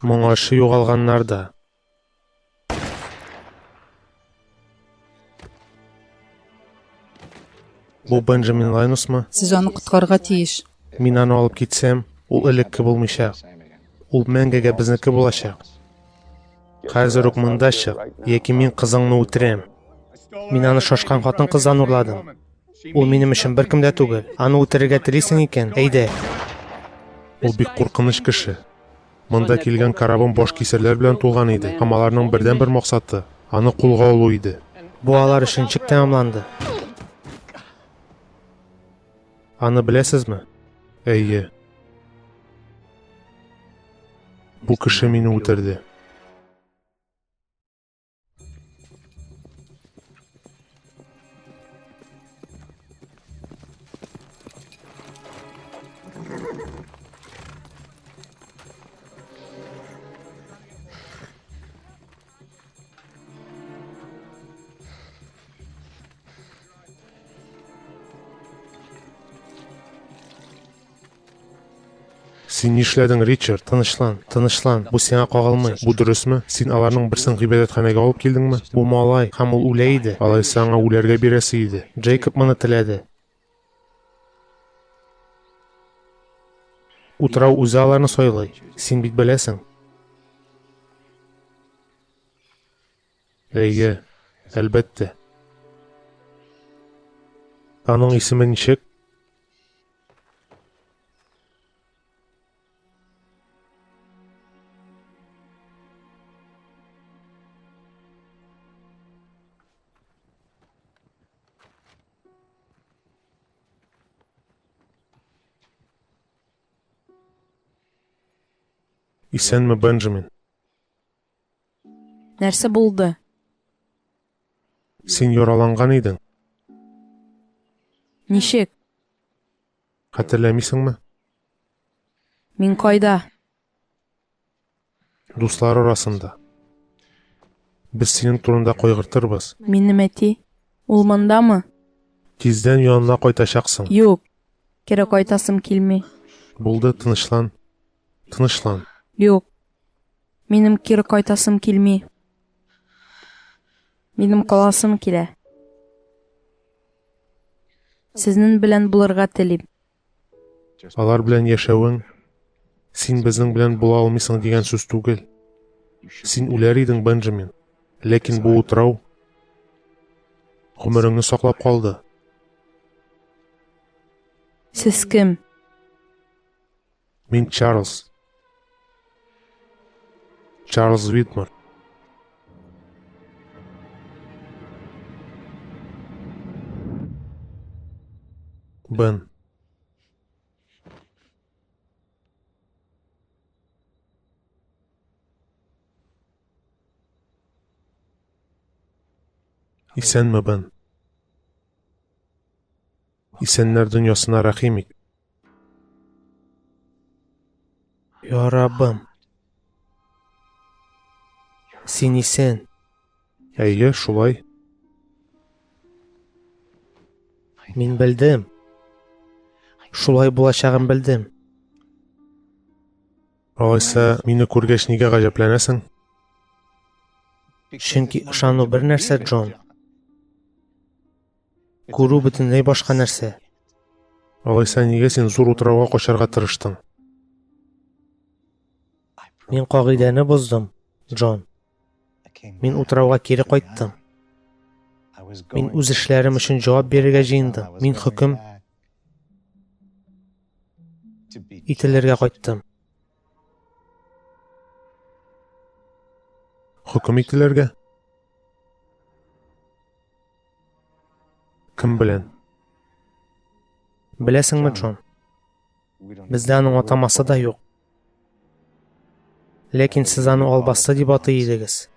Моңашы югалганнар да. Бу Бенджамин Лайнусмы? Сез аны коткарга тиеш. Мин аны алып китсәм, ул элекке булмыйчак. Ул мәңгегә безнеке булачак. Хәзер үк монда чык, яки мин кызыңны үтерәм. Мин аны шашкан хатын кыздан урладым. Ул минем өчен беркем дә түгел. Аны үтерергә телисең икән, әйдә. Ул бик куркыныч кеше. Монда килгән карабын баш кисәрләр белән тулган иде. Һәм аларның бердән-бер максаты аны кулга алу иде. Бу алар өчен чик тәмамланды. Аны беләсезме? Әйе. Бу кеше мине үтерде. Син нишләдең, Ричард? Тынычлан. Бу сиңа кагылмый. Бу дөресме? Син аларның берсен гыйбадәтханәгә алып килдеңме? Бу малай, һәм ул үлә иде. Алайса аңа үләргә бирәсе иде. Джейкоб моны теләде. Утрау үзе аларны сойлый. Син бит беләсең. Әйе, әлбәттә. Аның исеме ничек? Исәнме, Бенджамин? Нәрсә булды? Син яраланган идең. Ничек? Хәтерләмисеңме? Мин кайда? Дуслар арасында. Без синең турында кайгыртырбыз. Минем әти? Ул мондамы? Тиздән янына кайтачаксың. Юк. Кире кайтасым килми. Булды, тынычлан. Юк. Минем кире кайтасым килми. Минем каласым килә. Сезнең белән булырга телим. Алар белән яшәвең, син безнең белән була алмыйсың дигән сүз түгел. Син үләр идең, Бенджамин. Ләкин бу утрау гомереңне саклап калды. Сез кем? Мин Чарльз Витмар. Бен. Исәнме, Бен? Исәннәр дөньясына рәхим ит. Я Раббым. Син исән. Әйе, шулай. Мин белдем. Шулай булачагын белдем. Алайса, мине күргәч нигә гаҗәпләнәсең? Чөнки ышану бер нәрсә, Джон. Күрү бөтенләй башка нәрсә. Алайса, нигә син зур утрауга качарга тырыштың? Мин кагыйдәне боздым, Джон. Мин утрауга кире кайттым. Мин үз эшләрем өчен җавап бирергә җыендым. Мин хөкем ителергә кайттым. Хөкем ителергә? Кем белән? Беләсеңме, Джон? Бездә аның атамасы да юк. Ләкин сез аны албасты дип атый идегез.